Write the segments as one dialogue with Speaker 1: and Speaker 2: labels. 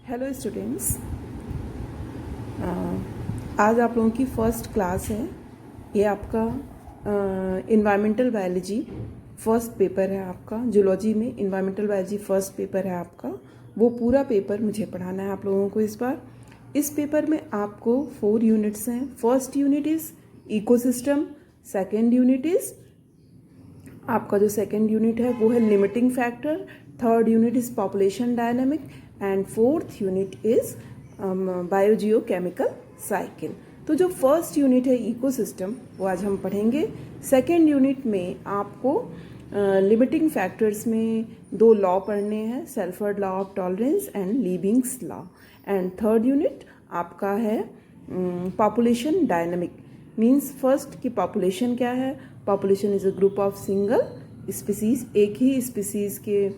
Speaker 1: Hello students, आज आप लोगों की फर्स्ट क्लास है। ये आपका इन्वायरमेंटल बायोलॉजी फर्स्ट पेपर है। आपका जूलॉजी में इन्वायरमेंटल बायोलॉजी फर्स्ट पेपर है आपका। वो पूरा पेपर मुझे पढ़ाना है आप लोगों को इस बार। इस पेपर में आपको 4 यूनिट्स हैं। First unit is ecosystem, second unit is आपका जो सेकेंड यूनिट है वो है limiting factor, third unit is population dynamic and fourth unit is biogeochemical cycle. तो जो फर्स्ट यूनिट है इकोसिस्टम वो आज हम पढ़ेंगे। सेकेंड यूनिट में आपको लिमिटिंग फैक्टर्स में 2 लॉ पढ़ने हैं, Shelford law of tolerance and Liebig's law. And third unit आपका है पॉपुलेशन डायनामिक। मीन्स फर्स्ट की पॉपुलेशन क्या है। Population is a group of single species, एक ही स्पीसीज के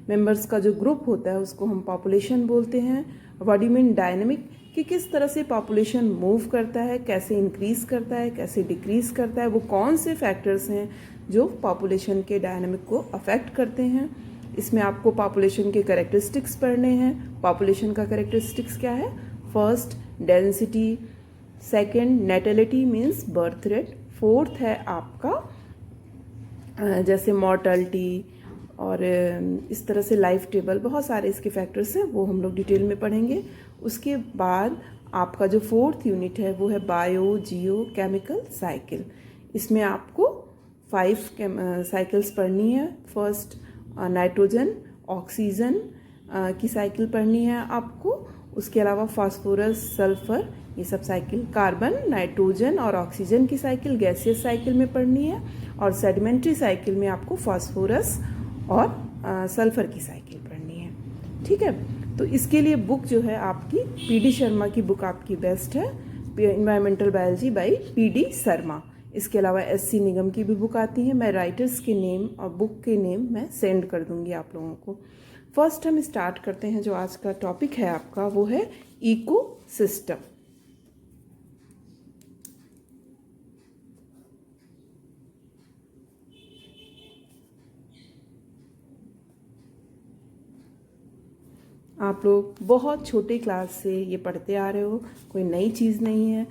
Speaker 1: मेंबर्स का जो ग्रुप होता है उसको हम पॉपुलेशन बोलते हैं। What do you mean dynamic, कि किस तरह से पॉपुलेशन मूव करता है, कैसे इंक्रीज करता है, कैसे डिक्रीज करता है, वो कौन से फैक्टर्स हैं जो पॉपुलेशन के डायनेमिक को अफेक्ट करते हैं। इसमें आपको पॉपुलेशन के कैरेक्टरिस्टिक्स पढ़ने हैं। पॉपुलेशन का कैरेक्टरिस्टिक्स क्या है। First density, second natality means birth rate, fourth है आपका जैसे मॉर्टलिटी और इस तरह से लाइफ टेबल, बहुत सारे इसके फैक्टर्स हैं, वो हम लोग डिटेल में पढ़ेंगे। उसके बाद आपका जो फोर्थ यूनिट है वो है बायो जियो केमिकल साइकिल। इसमें आपको 5 साइकिल्स पढ़नी है। फर्स्ट नाइट्रोजन ऑक्सीजन की साइकिल पढ़नी है आपको। उसके अलावा फास्फोरस सल्फर ये सब साइकिल, कार्बन नाइट्रोजन और ऑक्सीजन की साइकिल गैसियस साइकिल में पढ़नी है। और सेडिमेंट्री साइकिल में आपको फास्फोरस और सल्फर की साइकिल पढ़नी है। ठीक है, तो इसके लिए बुक जो है आपकी पीडी शर्मा की बुक आपकी बेस्ट है, environmental biology by PD Sharma. इसके अलावा एससी निगम की भी बुक आती है। मैं राइटर्स के नेम और बुक के नेम मैं सेंड कर दूंगी आप लोगों को। फर्स्ट हम स्टार्ट करते हैं। जो आज का टॉपिक है आपका वो है इको सिस्टम। आप लोग बहुत छोटे क्लास से ये पढ़ते आ रहे हो, कोई नई चीज़ नहीं है।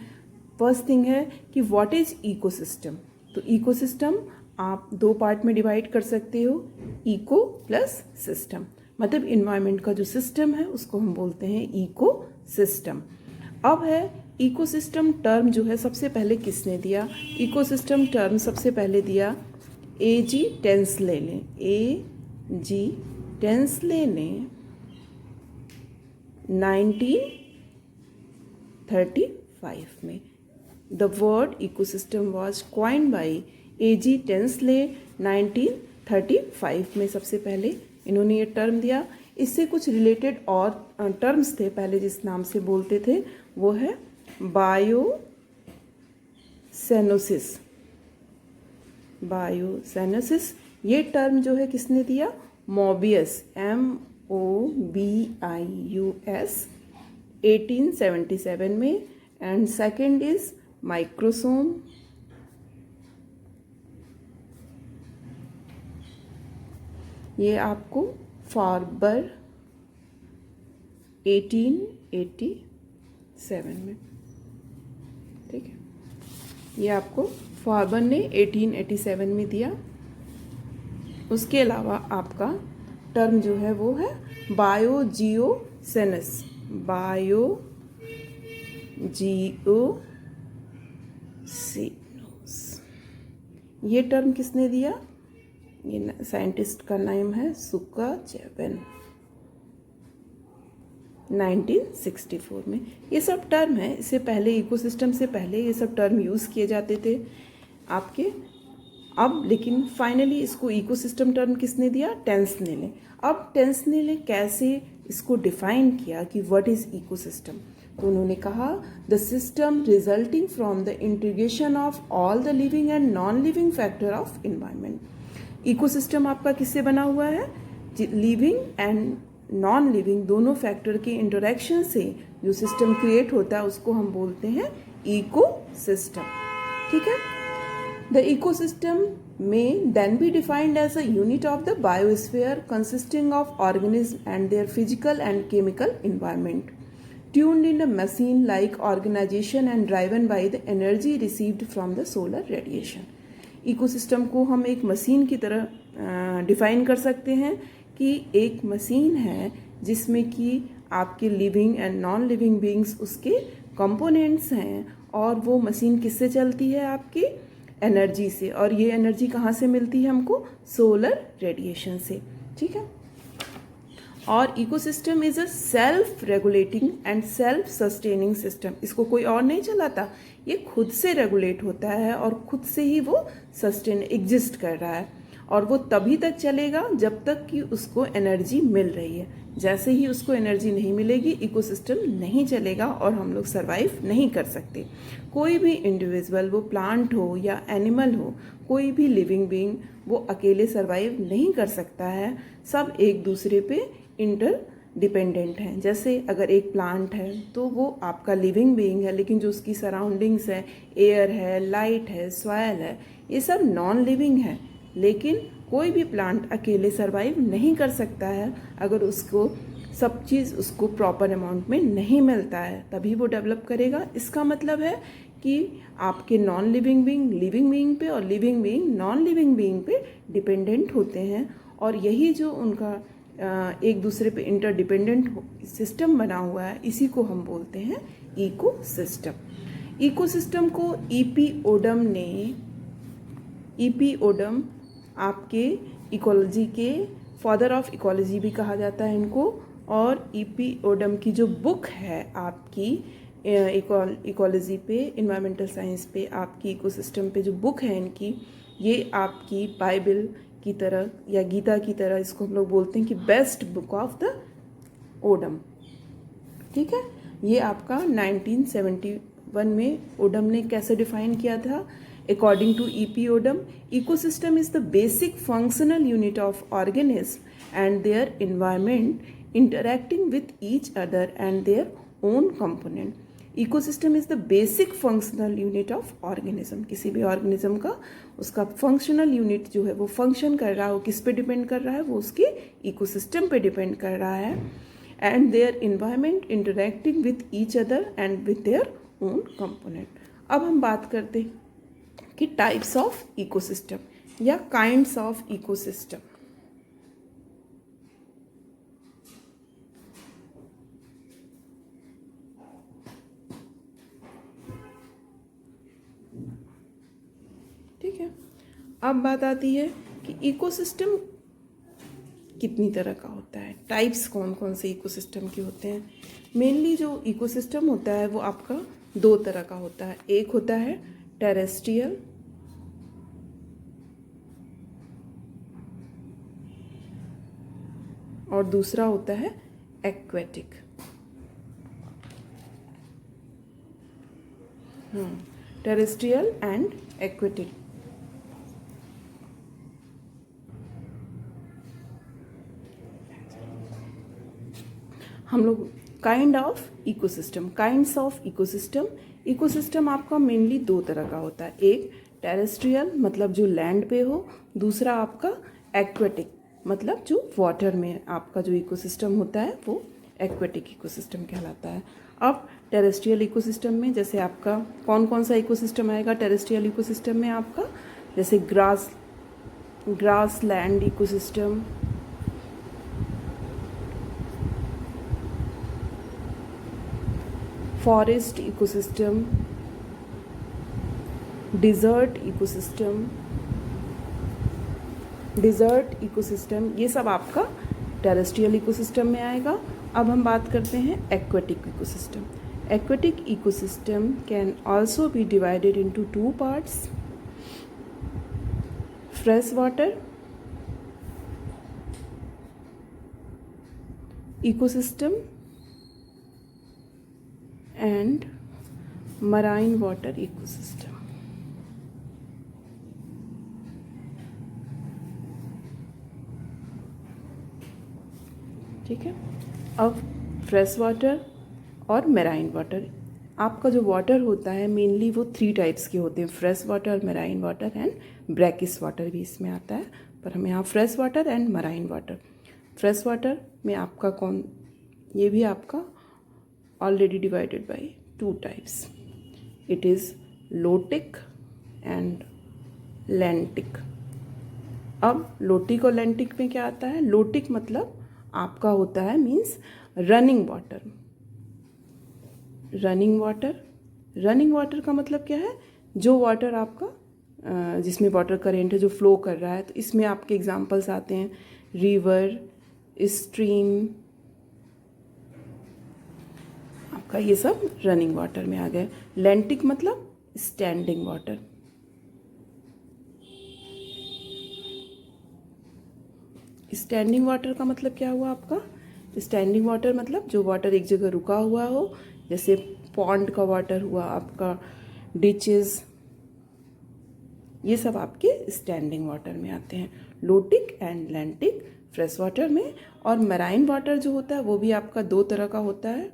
Speaker 1: फर्स्ट थिंग है कि व्हाट इज़ इकोसिस्टम। तो इकोसिस्टम आप 2 पार्ट में डिवाइड कर सकते हो, इको प्लस सिस्टम। मतलब इन्वायरमेंट का जो सिस्टम है उसको हम बोलते हैं इको सिस्टम। अब है इकोसिस्टम टर्म जो है सबसे पहले किसने दिया। इकोसिस्टम टर्म सबसे पहले दिया A.G. टेंसले ने। A.G. टेंसले ने 1935 में। The word ecosystem was coined by A.G. Tansley 1935 में सबसे पहले इन्होंने ये टर्म दिया। इससे कुछ रिलेटेड और टर्म्स थे पहले जिस नाम से बोलते थे, वो है बायोसेनोसिस। बायोसेनोसिस ये टर्म जो है किसने दिया, मोबियस, MOBIUS 1877 में। एंड सेकेंड इज माइक्रोसोम, ये आपको फार्बर 1887 में। ठीक है, ये आपको फार्बर ने 1887 में दिया। उसके अलावा आपका टर्म जो है वो है बायोजियोसेनस। बायोजियोसिनोस ये टर्म किसने दिया, ये साइंटिस्ट का नाम है सुकाचेवन 1964 में। ये सब टर्म है, इससे पहले इकोसिस्टम से पहले ये सब टर्म यूज़ किए जाते थे आपके। अब लेकिन फाइनली इसको इकोसिस्टम टर्म किसने दिया, टेंसले ने। अब टेंसले ने कैसे इसको डिफाइन किया कि व्हाट इज़ इकोसिस्टम। तो उन्होंने कहा the system resulting from the integration of all the living and non living factor of environment. Ecosystem आपका किससे बना हुआ है, लिविंग एंड नॉन लिविंग दोनों फैक्टर के इंटरेक्शन से जो सिस्टम क्रिएट होता है उसको हम बोलते हैं इकोसिस्टम। ठीक है, the ecosystem may then be defined as a unit of the biosphere consisting of organisms and their physical and chemical environment, tuned in a machine-like organization and driven by the energy received from the solar radiation. Ecosystem को हम एक machine की तरह define कर सकते हैं कि एक मशीन है जिसमें कि आपके living and non living beings उसके कंपोनेंट्स हैं, और वो मशीन किससे चलती है? आपकी एनर्जी से, और ये एनर्जी कहाँ से मिलती है हमको? सोलर रेडिएशन से। ठीक है। और ecosystem is a self regulating and self sustaining system. इसको कोई और नहीं चलाता, ये खुद से रेगुलेट होता है और खुद से ही वो सस्टेन एग्जिस्ट कर रहा है, और वो तभी तक चलेगा जब तक कि उसको एनर्जी मिल रही है। जैसे ही उसको एनर्जी नहीं मिलेगी, इकोसिस्टम नहीं चलेगा और हम लोग सर्वाइव नहीं कर सकते। कोई भी इंडिविजुअल, वो प्लांट हो या एनिमल हो, कोई भी लिविंग बीइंग, वो अकेले सर्वाइव नहीं कर सकता है। सब एक दूसरे पे इंटर डिपेंडेंट हैं। जैसे अगर एक प्लांट है तो वो आपका लिविंग बीइंग है, लेकिन जो उसकी सराउंडिंग्स है, एयर है, लाइट है, सॉइल है, ये सब नॉन लिविंग है। लेकिन कोई भी प्लांट अकेले सर्वाइव नहीं कर सकता है अगर उसको सब चीज़ उसको प्रॉपर अमाउंट में नहीं मिलता है, तभी वो डेवलप करेगा। इसका मतलब है कि आपके non living being living being पे और living being non living being पे डिपेंडेंट होते हैं, और यही जो उनका एक दूसरे पे इंटरडिपेंडेंट सिस्टम बना हुआ है, इसी को हम बोलते हैं इकोसिस्टम। इकोसिस्टम को ईपीओडम आपके इकोलॉजी के फादर ऑफ इकोलॉजी भी कहा जाता है इनको। और ईपीओडम की जो बुक है आपकी इकोलॉजी पे, इन्वायरमेंटल साइंस पे, आपकी इकोसिस्टम पे जो बुक है इनकी, ये आपकी बाइबल की तरह या गीता की तरह इसको हम लोग बोलते हैं कि best book of the Odum. ठीक है। ये आपका 1971 में ओडम ने कैसे डिफाइन किया था? According to E P Odum, ecosystem is the basic functional unit of organism and their environment interacting with each other and their own component. Ecosystem is the basic functional unit of organism. किसी भी organism का उसका functional unit जो है वो function कर रहा है, वो किस पे डिपेंड कर रहा है? वो उसके इकोसिस्टम पे डिपेंड कर रहा है। And their environment interacting with each other and with their own component. अब हम बात करते हैं कि टाइप्स ऑफ इकोसिस्टम या काइंड्स ऑफ इकोसिस्टम। ठीक है। अब बात आती है कि इकोसिस्टम कितनी तरह का होता है, टाइप्स कौन कौन से इकोसिस्टम के होते हैं। मेनली जो इकोसिस्टम होता है वो आपका दो तरह का होता है। एक होता है टेरेस्ट्रियल और दूसरा होता है एक्वेटिक। Terrestrial and aquatic. हम लोग kind of ecosystem, kinds of ecosystem. Ecosystem आपका मेनली दो तरह का होता है। एक टेरेस्ट्रियल मतलब जो लैंड पे हो, दूसरा आपका एक्वेटिक मतलब जो वाटर में आपका जो इकोसिस्टम होता है वो एक्वेटिक इकोसिस्टम कहलाता है। अब टेरेस्ट्रियल इकोसिस्टम में जैसे आपका कौन कौन सा इकोसिस्टम आएगा टेरेस्ट्रियल इकोसिस्टम में? आपका जैसे grassland ecosystem, forest ecosystem, desert ecosystem, ये सब आपका टेरेस्ट्रियल इकोसिस्टम में आएगा। अब हम बात करते हैं aquatic ecosystem. Aquatic ecosystem can also be divided into two parts, fresh water ecosystem and marine water ecosystem। ठीक है। अब फ्रेश वाटर और मैराइन वाटर आपका जो वाटर होता है मेनली वो 3 टाइप्स के होते हैं, fresh water, marine water and brackish water भी इसमें आता है, पर हम यहाँ fresh water and marine water. Fresh water में आपका ये भी आपका already divided by 2 types, it is lotic and lentic. अब लोटिक और लैंटिक में क्या आता है? लोटिक मतलब आपका होता है means running water. Running water का मतलब क्या है? जो वाटर आपका जिसमें वाटर करेंट है जो फ्लो कर रहा है, तो इसमें आपके एग्जांपल्स आते हैं रिवर, स्ट्रीम, आपका ये सब रनिंग वाटर में आ गए। लैंटिक मतलब स्टैंडिंग वाटर। स्टैंडिंग वाटर का मतलब क्या हुआ आपका? स्टैंडिंग वाटर मतलब जो वाटर एक जगह रुका हुआ हो, जैसे पॉन्ड का वाटर हुआ आपका, डिचेस, ये सब आपके स्टैंडिंग वाटर में आते हैं। Lotic and lentic fresh water में। और मराइन वाटर जो होता है वो भी आपका 2 तरह का होता है।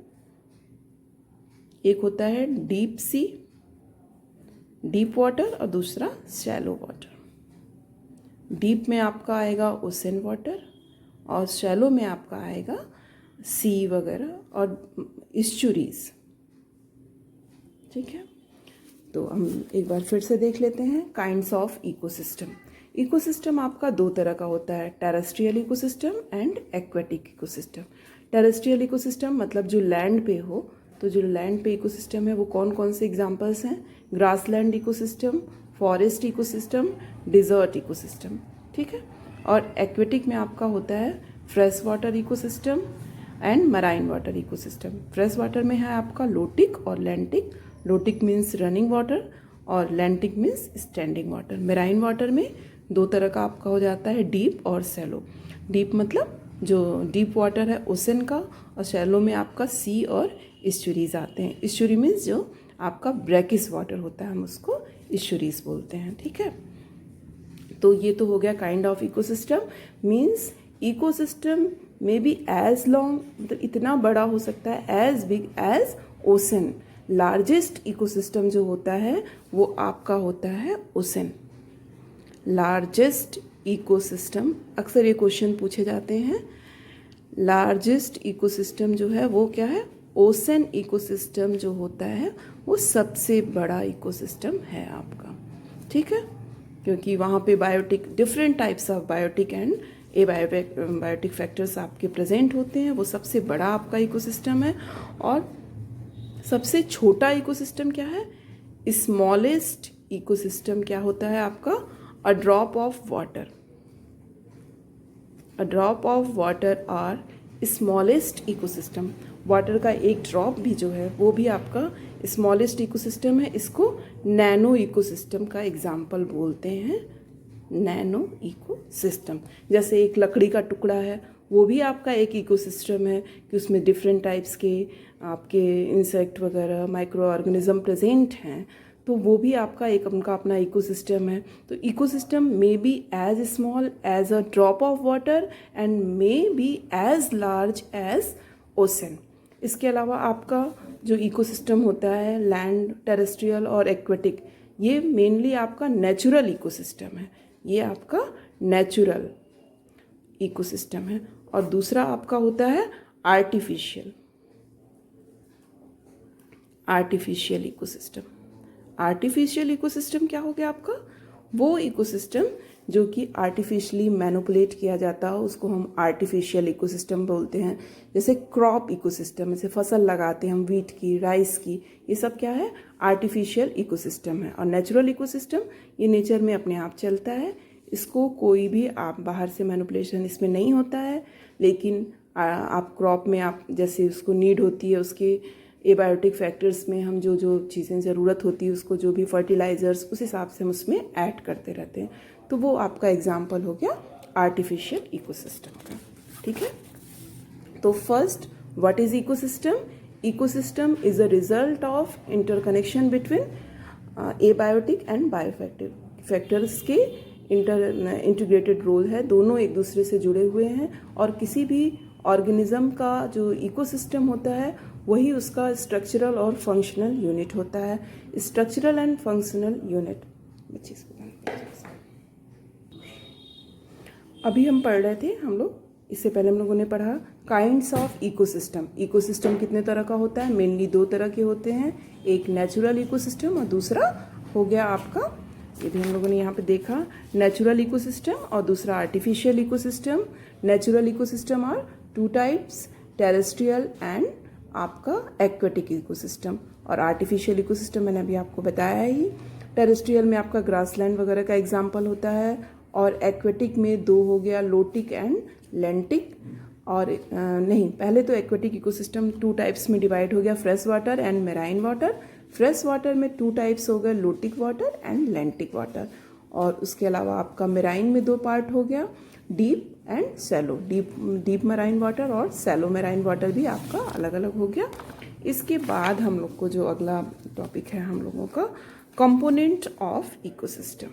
Speaker 1: एक होता है डीप सी, डीप वाटर, और दूसरा शैलो वाटर। डीप में आपका आएगा ओशन वाटर और शैलो में आपका आएगा सी वगैरह और इस्चुरीज। ठीक है, तो हम एक बार फिर से देख लेते हैं काइंड्स ऑफ इकोसिस्टम। इकोसिस्टम आपका 2 तरह का होता है, terrestrial ecosystem and aquatic ecosystem. Terrestrial ecosystem मतलब जो लैंड पे हो, तो जो लैंड पे इकोसिस्टम है वो कौन कौन से एग्जांपल्स हैं? Grassland ecosystem, forest ecosystem, desert ecosystem. ठीक है, और एक्वेटिक में आपका होता है fresh water ecosystem and marine water ecosystem. Fresh water में है आपका लोटिक और lentic. Lotic means running water और lentic means standing water. Marine water में 2 तरह का आपका हो जाता है, डीप और शैलो। डीप मतलब जो डीप वाटर है ओशन का, और शैलो में आपका सी और इस्चुरीज आते हैं। इस्चुरी मीन्स जो आपका ब्रैकिस वाटर होता है, हम उसको इस्चुरीज बोलते हैं। ठीक है, तो ये तो हो गया kind of ecosystem. Means ecosystem में बी एज लॉन्ग, मतलब इतना बड़ा हो सकता है, as big as ocean. Largest ecosystem जो होता है वो आपका होता है ओशन। लार्जेस्ट इकोसिस्टम, अक्सर ये क्वेश्चन पूछे जाते हैं। लार्जेस्ट इकोसिस्टम जो है वो क्या है? ओशन इकोसिस्टम जो होता है वो सबसे बड़ा इकोसिस्टम है आपका। ठीक है, क्योंकि वहाँ पे biotic, different types of biotic and biotic factors आपके प्रेजेंट होते हैं, वो सबसे बड़ा आपका इकोसिस्टम है। और सबसे छोटा इकोसिस्टम क्या है? स्मॉलेस्ट इकोसिस्टम क्या होता है आपका? A drop of water. A drop of water are smallest ecosystem. Water का एक ड्रॉप भी जो है वो भी आपका स्मॉलेस्ट इकोसिस्टम है। इसको नैनो इकोसिस्टम का एग्जाम्पल बोलते हैं, नैनो इकोसिस्टम। जैसे एक लकड़ी का टुकड़ा है, वो भी आपका एक इकोसिस्टम है कि उसमें डिफरेंट टाइप्स के आपके इंसेक्ट वगैरह माइक्रो ऑर्गेनिज्म प्रेजेंट हैं, तो वो भी आपका एक उनका अपना इकोसिस्टम है। तो ecosystem may be as small as a drop of water and may be as large as ocean. इसके अलावा आपका जो इकोसिस्टम होता है लैंड, टेरेस्ट्रियल और एक्वेटिक, ये मेनली आपका नेचुरल इकोसिस्टम है। ये आपका नेचुरल इकोसिस्टम है। और दूसरा आपका होता है आर्टिफिशियल इकोसिस्टम। आर्टिफिशियल इकोसिस्टम क्या हो गया आपका? वो इकोसिस्टम जो कि आर्टिफिशियली मैनिपुलेट किया जाता हो, उसको हम आर्टिफिशियल इकोसिस्टम बोलते हैं। जैसे क्रॉप इकोसिस्टम, जैसे फसल लगाते हैं हम व्हीट की, राइस की, ये सब क्या है? आर्टिफिशियल इकोसिस्टम है। और नेचुरल इकोसिस्टम ये नेचर में अपने आप चलता है, इसको कोई भी आप बाहर से मैनिपुलेशन इसमें नहीं होता है। लेकिन आप क्रॉप में आप जैसे उसको नीड होती है, उसके एबायोटिक फैक्टर्स में हम जो जो चीज़ें ज़रूरत होती है उसको, जो भी फर्टिलाइजर्स, उस हिसाब से हम उसमें ऐड करते रहते हैं। तो वो आपका एग्जाम्पल हो गया आर्टिफिशियल इकोसिस्टम का। ठीक है, तो first, what is ecosystem? Ecosystem is a result of interconnection between abiotic and bio factor factors के इंटीग्रेटेड रोल है, दोनों एक दूसरे से जुड़े हुए हैं। और किसी भी ऑर्गेनिज्म का जो इकोसिस्टम होता है वही उसका स्ट्रक्चरल और फंक्शनल यूनिट होता है। स्ट्रक्चरल एंड फंक्शनल यूनिट अभी हम पढ़ रहे थे, हम लोग इससे पहले हम लोगों ने पढ़ा काइंड्स ऑफ इकोसिस्टम। इकोसिस्टम कितने तरह का होता है? मेनली दो तरह के होते हैं, एक नेचुरल इकोसिस्टम और दूसरा हो गया आपका, ये भी हम लोगों ने यहाँ पे देखा, नेचुरल इकोसिस्टम और दूसरा artificial ecosystem. Natural ecosystem are two types, terrestrial and आपका एक्वेटिक इकोसिस्टम। और आर्टिफिशियल इकोसिस्टम मैंने अभी आपको बताया ही। टेरेस्ट्रियल में आपका ग्रासलैंड वगैरह का एग्जाम्पल होता है, और एक्वेटिक में दो हो गया, लोटिक एंड लेंटिक। और नहीं, पहले तो एक्वेटिक इकोसिस्टम टू टाइप्स में डिवाइड हो गया, fresh water and marine water. Fresh water में टू टाइप्स हो गए, लोटिक वाटर एंड लेंटिक वाटर। और उसके अलावा आपका मेराइन में दो पार्ट हो गया, deep and shallow. Deep marine water और सैलो मेराइन वाटर भी आपका अलग अलग हो गया। इसके बाद हम लोग को जो अगला टॉपिक है हम लोगों का, कंपोनेंट ऑफ इकोसिस्टम।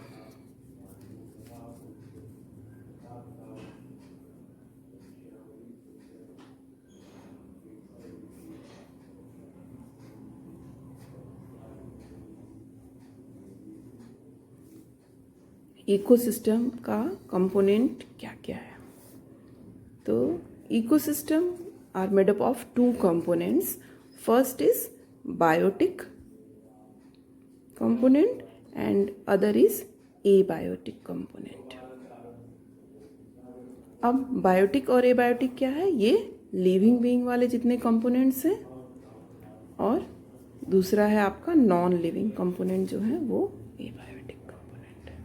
Speaker 1: इकोसिस्टम का कंपोनेंट क्या क्या है? तो ecosystem are made up of two components. First is biotic component and other is abiotic component. अब बायोटिक और एबायोटिक क्या है? ये लिविंग बीइंग वाले जितने कंपोनेंट्स हैं, और दूसरा है आपका नॉन लिविंग कंपोनेंट जो है वो एबायोटिक कंपोनेंट है।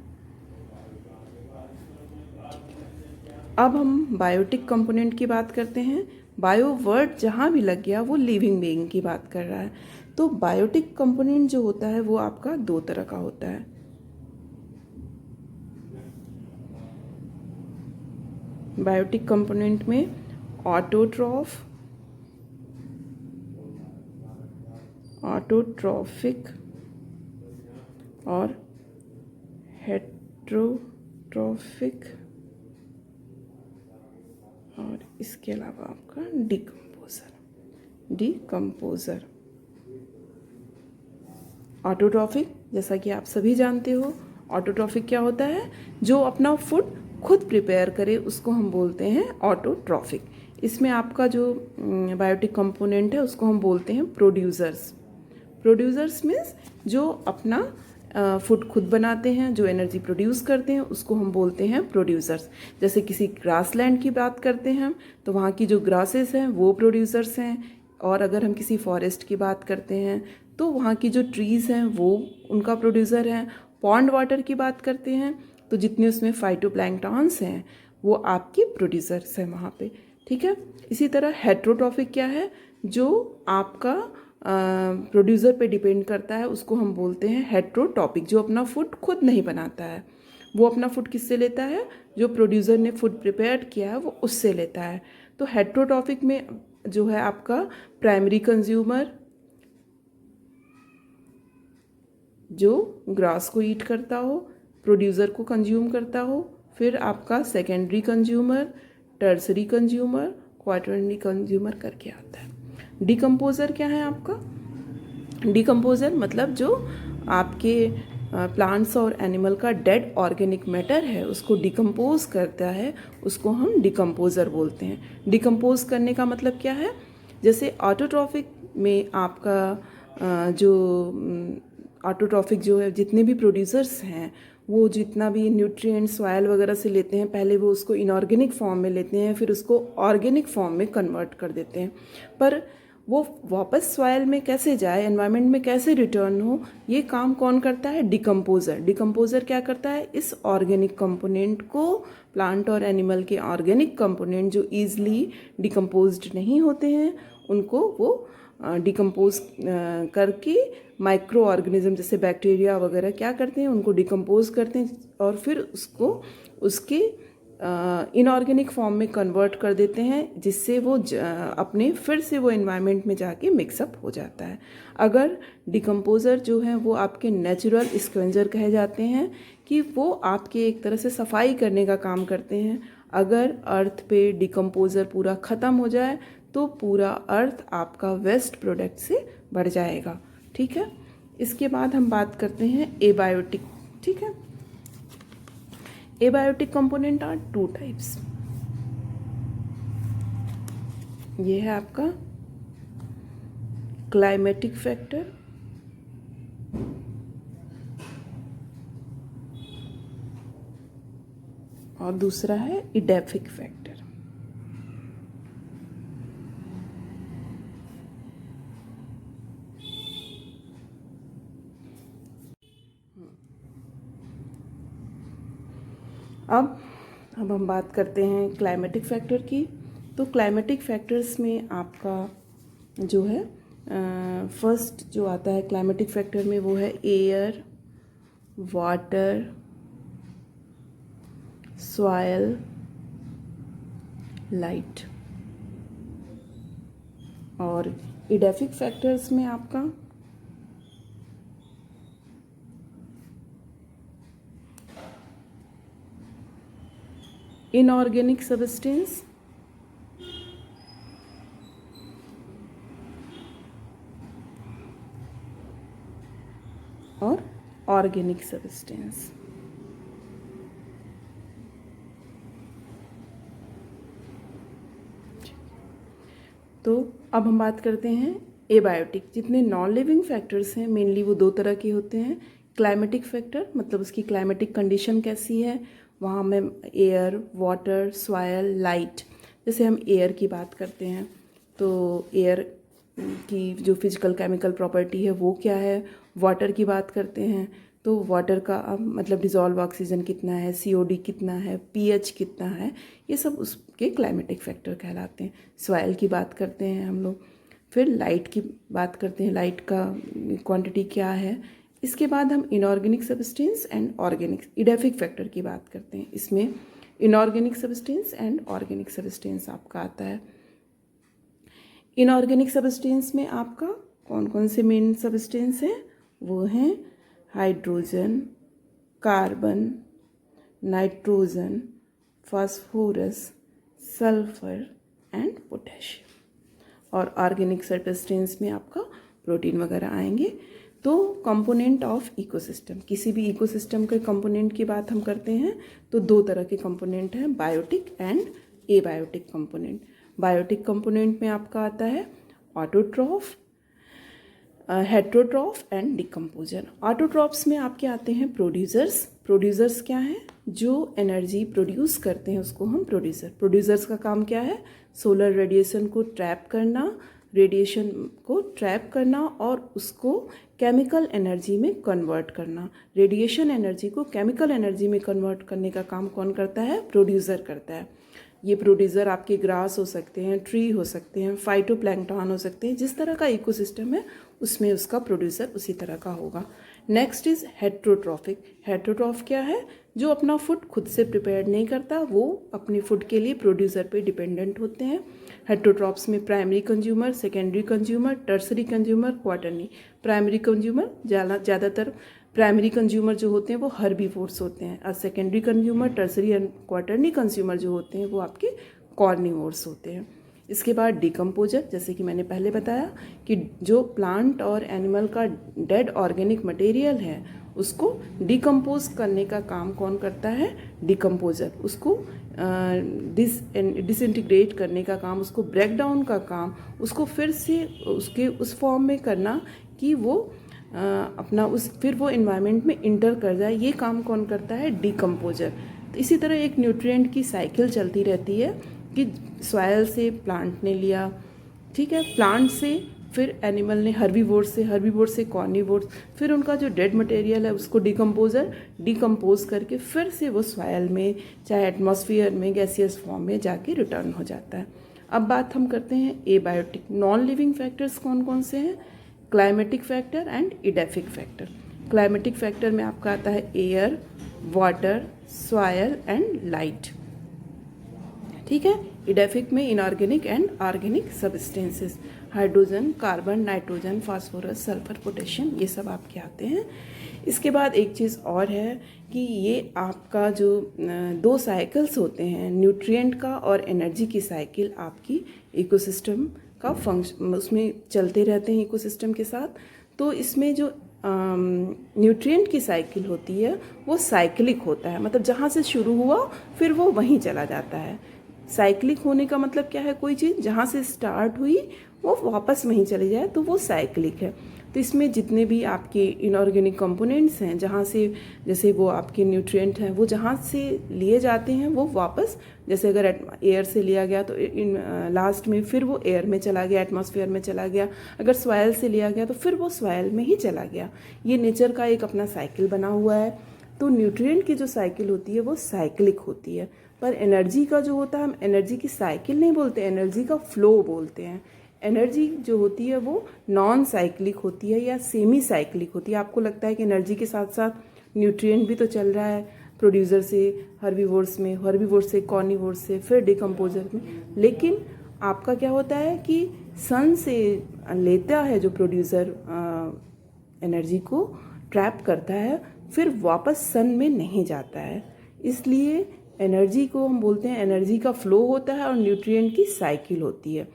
Speaker 1: अब हम बायोटिक कंपोनेंट की बात करते हैं। बायो वर्ड जहाँ भी लग गया वो लिविंग बीइंग की बात कर रहा है। तो बायोटिक कंपोनेंट जो होता है वो आपका दो तरह का होता है। बायोटिक कंपोनेंट में ऑटोट्रॉफ, ऑटोट्रॉफिक और हेट्रोट्रॉफिक, और इसके अलावा आपका डिकम्पोजर। ऑटोट्रॉफिक जैसा कि आप सभी जानते हो, ऑटोट्रॉफिक क्या होता है? जो अपना फूड खुद प्रिपेयर करे उसको हम बोलते हैं ऑटोट्रॉफिक। इसमें आपका जो बायोटिक कंपोनेंट है उसको हम बोलते हैं प्रोड्यूसर्स। प्रोड्यूसर्स मीन्स जो अपना फूड खुद बनाते हैं, जो एनर्जी प्रोड्यूस करते हैं, उसको हम बोलते हैं प्रोड्यूसर्स। जैसे किसी ग्रासलैंड की बात करते हैं हम, तो वहाँ की जो ग्रासेस हैं वो प्रोड्यूसर्स हैं। और अगर हम किसी फॉरेस्ट की बात करते हैं तो वहाँ की जो ट्रीज़ हैं वो उनका प्रोड्यूसर हैं। पॉन्ड वाटर की बात करते हैं तो जितने उसमें फाइटोप्लैंक्टॉन्स हैं वो आपके प्रोड्यूसर्स हैं वहाँ पे, ठीक है। इसी तरह हेट्रोट्रॉफिक क्या है? जो आपका प्रोड्यूसर पे डिपेंड करता है उसको हम बोलते हैं हेट्रोटॉपिक। जो अपना फूड खुद नहीं बनाता है, वो अपना फूड किससे लेता है? जो प्रोड्यूसर ने फूड प्रिपेयर किया है वो उससे लेता है। तो हेट्रोटॉपिक में जो है आपका प्राइमरी कंज्यूमर जो ग्रास को ईट करता हो, प्रोड्यूसर को कंज्यूम करता हो, फिर आपका secondary consumer, tertiary consumer, quarterly consumer करके आता है। डिकम्पोजर क्या है आपका? डिकम्पोजर मतलब जो आपके प्लांट्स और एनिमल का डेड ऑर्गेनिक मैटर है उसको डिकम्पोज करता है, उसको हम डिकम्पोजर बोलते हैं। डिकम्पोज करने का मतलब क्या है? जैसे ऑटोट्रॉफिक में आपका जो ऑटोट्रॉफिक जो है, जितने भी प्रोड्यूसर्स हैं वो जितना भी न्यूट्रिएंट्स सॉइल वगैरह से लेते हैं, पहले वो उसको इनऑर्गेनिक फॉर्म में लेते हैं, फिर उसको ऑर्गेनिक फॉर्म में कन्वर्ट कर देते हैं। पर वो वापस सॉइल में कैसे जाए, एनवायरनमेंट में कैसे रिटर्न हो, ये काम कौन करता है? डिकम्पोजर। डिकम्पोजर क्या करता है? इस ऑर्गेनिक कंपोनेंट को, प्लांट और एनिमल के ऑर्गेनिक कंपोनेंट जो ईजिली डिकम्पोज्ड नहीं होते हैं उनको वो डिकम्पोज करके माइक्रो ऑर्गेनिज्म जैसे बैक्टीरिया वगैरह क्या करते हैं? उनको डिकम्पोज करते हैं और फिर उसको उसके इनऑर्गेनिक फॉर्म में कन्वर्ट कर देते हैं, जिससे वो अपने फिर से वो एनवायरनमेंट में जाके मिक्सअप हो जाता है। अगर डिकम्पोजर जो हैं वो आपके नेचुरल स्क्वेंजर कहे जाते हैं कि वो आपके एक तरह से सफाई करने का काम करते हैं। अगर अर्थ पे डिकम्पोज़र पूरा ख़त्म हो जाए तो पूरा अर्थ आपका वेस्ट प्रोडक्ट से बढ़ जाएगा। ठीक है, इसके बाद हम बात करते हैं एबायोटिक। ठीक है, एबायोटिक कंपोनेंट आर 2 टाइप्स। ये है आपका क्लाइमेटिक फैक्टर और दूसरा है इडेफिक फैक्टर। अब हम बात करते हैं क्लाइमेटिक फैक्टर की। तो क्लाइमेटिक फैक्टर्स में आपका जो है फर्स्ट जो आता है क्लाइमेटिक फैक्टर में वो है एयर, वाटर, सॉइल, लाइट। और इडेफिक फैक्टर्स में आपका इनऑर्गेनिक सब्सटेंस, और ऑर्गेनिक सब्सटेंस। तो अब हम बात करते हैं एबायोटिक। जितने नॉन लिविंग फैक्टर्स हैं मेनली वो 2 तरह के होते हैं। क्लाइमेटिक फैक्टर मतलब उसकी क्लाइमेटिक कंडीशन कैसी है, वहाँ में एयर, वाटर, सॉइल, लाइट। जैसे हम एयर की बात करते हैं तो एयर की जो फिजिकल केमिकल प्रॉपर्टी है वो क्या है। वाटर की बात करते हैं तो वाटर का मतलब डिज़ोल्व ऑक्सीजन कितना है, सीओडी कितना है, पीएच कितना है, ये सब उसके क्लाइमेटिक फैक्टर कहलाते हैं। सॉइल की बात करते हैं हम लोग, फिर लाइट की बात करते हैं, लाइट का क्वांटिटी क्या है। इसके बाद हम inorganic substance and organic edaphic factor की बात करते हैं। इसमें inorganic substance and organic substance आपका आता है। इनऑर्गेनिक सब्सटेंस में आपका कौन कौन से मेन सब्सटेंस हैं, वो हैं hydrogen, carbon, nitrogen, phosphorus, sulphur and potassium. और ऑर्गेनिक सब्सटेंस में आपका प्रोटीन वगैरह आएंगे। तो कंपोनेंट ऑफ इकोसिस्टम, किसी भी इकोसिस्टम के कंपोनेंट की बात हम करते हैं तो 2 तरह के कंपोनेंट हैं, biotic and abiotic component. Biotic component में आपका आता है autotroph, heterotroph and decomposer. Autotrophs में आपके आते हैं प्रोड्यूसर्स। प्रोड्यूसर्स क्या हैं, जो एनर्जी प्रोड्यूस करते हैं उसको हम प्रोड्यूसर्स का काम क्या है, सोलर रेडिएशन को ट्रैप करना, रेडिएशन को ट्रैप करना और उसको केमिकल एनर्जी में कन्वर्ट करना। रेडिएशन एनर्जी को केमिकल एनर्जी में कन्वर्ट करने का काम कौन करता है, प्रोड्यूसर करता है। ये प्रोड्यूसर आपके ग्रास हो सकते हैं, ट्री हो सकते हैं, फाइटोप्लैंक्टन हो सकते हैं। जिस तरह का इकोसिस्टम है उसमें उसका प्रोड्यूसर उसी तरह का होगा। Next is heterotrophic. हेट्रोट्रॉफ क्या है, जो अपना फूड खुद से प्रिपेयर नहीं करता, वो अपने फूड के लिए प्रोड्यूसर पे डिपेंडेंट होते हैं। हेट्रोट्रॉफ्स में primary consumer, secondary consumer, tertiary consumer, quaternary. Primary consumer ज़्यादातर प्राइमरी कंज्यूमर जो होते हैं वो हर्बीवोर्स होते हैं, और secondary consumer, tertiary and quaternary consumer जो होते हैं वो आपके कॉर्निवोर्स होते हैं। इसके बाद डिकम्पोजर, जैसे कि मैंने पहले बताया कि जो प्लांट और एनिमल का डेड ऑर्गेनिक मटेरियल है उसको डिकम्पोज करने का काम कौन करता है, डिकम्पोजर। उसको डिसइंटीग्रेट करने का काम, उसको ब्रेक डाउन का काम, उसको फिर से उसके उस फॉर्म में करना कि वो अपना फिर वो इन्वायरमेंट में इंटर कर जाए, ये काम कौन करता है, डिकम्पोजर। तो इसी तरह एक न्यूट्रिएंट की साइकिल चलती रहती है कि सॉइल से प्लांट ने लिया, ठीक है, प्लांट से फिर एनिमल ने हर्बीवोर से कॉर्निवोर, फिर उनका जो डेड मटेरियल है उसको डिकम्पोज करके फिर से वो सॉइल में चाहे एटमॉस्फेयर में गैसियस फॉर्म में जाके रिटर्न हो जाता है। अब बात हम करते हैं एबायोटिक। नॉन लिविंग फैक्टर्स कौन कौन से हैं, climatic factor and edaphic factor. Climatic factor में आपका आता है air, water, soil and light, ठीक है। इडेफिक में inorganic and organic substances. Hydrogen, carbon, nitrogen, phosphorus, sulphur, potassium, ये सब आपके आते हैं। इसके बाद एक चीज़ और है कि ये आपका जो 2 साइकिल्स होते हैं, न्यूट्रिएंट का और एनर्जी की साइकिल, आपकी इकोसिस्टम का फंक्शन उसमें चलते रहते हैं इकोसिस्टम के साथ। तो इसमें जो न्यूट्रिएंट की साइकिल होती है वो साइक्लिक होता है, मतलब जहाँ से शुरू हुआ फिर वो वहीं चला जाता है। साइक्लिक होने का मतलब क्या है, कोई चीज़ जहाँ से स्टार्ट हुई वो वापस वहीं चली जाए तो वो साइक्लिक है। तो इसमें जितने भी आपके इनऑर्गेनिक कंपोनेंट्स हैं, जहाँ से जैसे वो आपके न्यूट्रिएंट हैं वो जहाँ से लिए जाते हैं वो वापस, जैसे अगर एयर से लिया गया तो लास्ट में फिर वो एयर में चला गया, एटमॉस्फेयर में चला गया। अगर सॉयल से लिया गया तो फिर वो सॉयल में ही चला गया। ये नेचर का एक अपना साइकिल बना हुआ है। तो न्यूट्रिएंट की जो साइकिल होती है वो साइक्लिक होती है, पर एनर्जी का जो होता है, हम एनर्जी की साइकिल नहीं बोलते, एनर्जी का फ्लो बोलते हैं। एनर्जी जो होती है वो नॉन साइक्लिक होती है या सेमी साइक्लिक होती है। आपको लगता है कि एनर्जी के साथ साथ न्यूट्रिएंट भी तो चल रहा है, प्रोड्यूसर से हर्बीवोर्स में, हर्बीवोर्स से कॉर्निवोर्स से, फिर डिकम्पोजर में, लेकिन आपका क्या होता है कि सन से लेता है जो प्रोड्यूसर एनर्जी को ट्रैप करता है, फिर वापस सन में नहीं जाता है। इसलिए एनर्जी को हम बोलते हैं एनर्जी का फ्लो होता है और न्यूट्रिएंट की साइकिल होती है।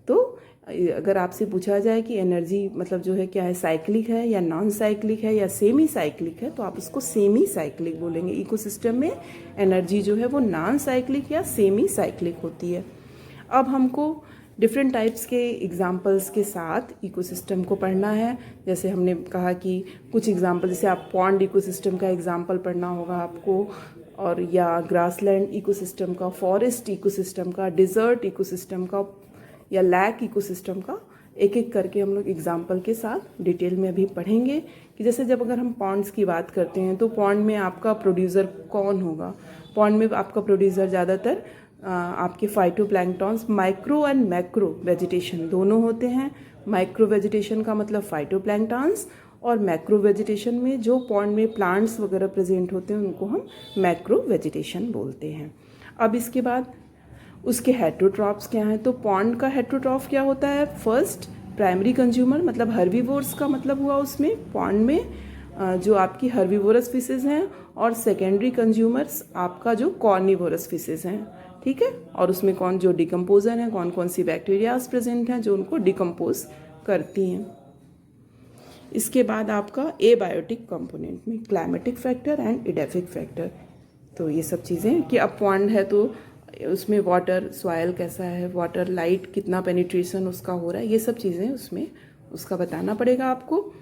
Speaker 1: तो अगर आपसे पूछा जाए कि एनर्जी मतलब जो है क्या है, साइक्लिक है या नॉन साइक्लिक है या सेमी साइक्लिक है, तो आप इसको सेमी साइक्लिक बोलेंगे। इकोसिस्टम में एनर्जी जो है वो नॉन साइक्लिक या सेमी साइक्लिक होती है। अब हमको डिफरेंट टाइप्स के एग्जाम्पल्स के साथ इकोसिस्टम को पढ़ना है। जैसे हमने कहा कि कुछ एग्जाम्पल, जैसे आप पॉन्ड इकोसिस्टम का एग्जाम्पल पढ़ना होगा आपको, और या ग्रासलैंड इकोसिस्टम का, फॉरेस्ट इकोसिस्टम का, डिज़र्ट इकोसिस्टम का या लैक इकोसिस्टम का, एक एक करके हम लोग एग्जाम्पल के साथ डिटेल में अभी पढ़ेंगे। कि जैसे जब अगर हम पॉन्ड्स की बात करते हैं तो पॉन्ड में आपका प्रोड्यूसर कौन होगा? पॉन्ड में आपका प्रोड्यूसर ज़्यादातर आपके phytoplanktons, micro and macro vegetation दोनों होते हैं। माइक्रो वेजिटेशन का मतलब फाइटोप्लैंक्टन्स, और मैक्रो वेजिटेशन में जो पॉन्ड में प्लांट्स वगैरह प्रेजेंट होते हैं उनको हम मैक्रो वेजिटेशन बोलते हैं। अब इसके बाद उसके हेट्रोट्रॉफ्स क्या हैं? तो पॉन्ड का हेट्रोट्रॉफ क्या होता है? फर्स्ट प्राइमरी कंज्यूमर, मतलब हर्बीवोर्स का मतलब हुआ उसमें पॉन्ड में जो आपकी हर्बीवोरस फिशेज हैं, और सेकेंडरी कंज्यूमर्स आपका जो कॉर्निवोरस फिशेज हैं, ठीक है। और उसमें कौन जो डिकम्पोजर हैं, कौन कौन सी बैक्टीरियाज प्रेजेंट हैं जो उनको डिकम्पोज करती हैं। इसके बाद आपका एबायोटिक कंपोनेंट में climatic factor and edaphic factor, तो ये सब चीज़ें कि अब पॉन्ड है तो उसमें वाटर सॉइल कैसा है, वाटर लाइट कितना पेनिट्रेशन उसका हो रहा है, ये सब चीज़ें उसमें उसका बताना पड़ेगा आपको।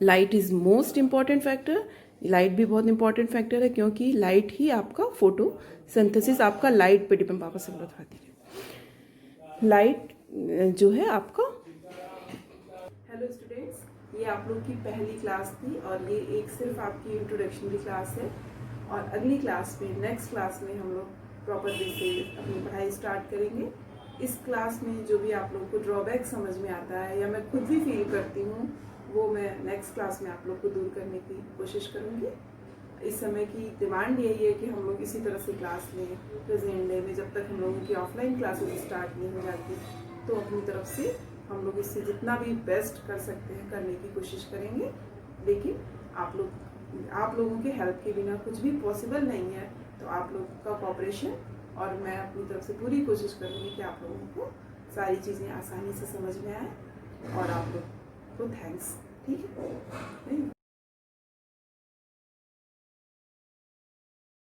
Speaker 1: Light is most important factor, light भी बहुत इंपॉर्टेंट फैक्टर है, क्योंकि लाइट ही आपका फोटोसिंथेसिस आपका लाइट पे डिपेंड। पापा से बात आती है, लाइट जो है आपका। हेलो स्टूडेंट्स, ये आप लोग की पहली क्लास थी और ये एक सिर्फ आपकी इंट्रोडक्शनरी क्लास है, और अगली क्लास में, नेक्स्ट क्लास में हम लोग प्रॉपर वे से अपनी पढ़ाई स्टार्ट करेंगे। इस क्लास में जो भी आप लोग को ड्रॉबैक समझ में आता है या मैं खुद भी फील करती हूँ, वो मैं नेक्स्ट क्लास में आप लोग को दूर करने की कोशिश करूँगी। इस समय की डिमांड यही है कि हम लोग इसी तरह से क्लास लें प्रेजेंट डे में, जब तक हम लोगों की ऑफलाइन क्लासेस स्टार्ट नहीं हो जाती। तो अपनी तरफ से हम लोग इससे जितना भी बेस्ट कर सकते हैं करने की कोशिश करेंगे, लेकिन आप लोगों के हेल्प के बिना कुछ भी पॉसिबल नहीं है। तो आप लोगों का कोऑपरेशन, और मैं अपनी तरफ से पूरी कोशिश करूँगी कि आप लोगों को सारी चीज़ें आसानी से समझ में आए, और आप लोग को थैंक्स, ठीक है।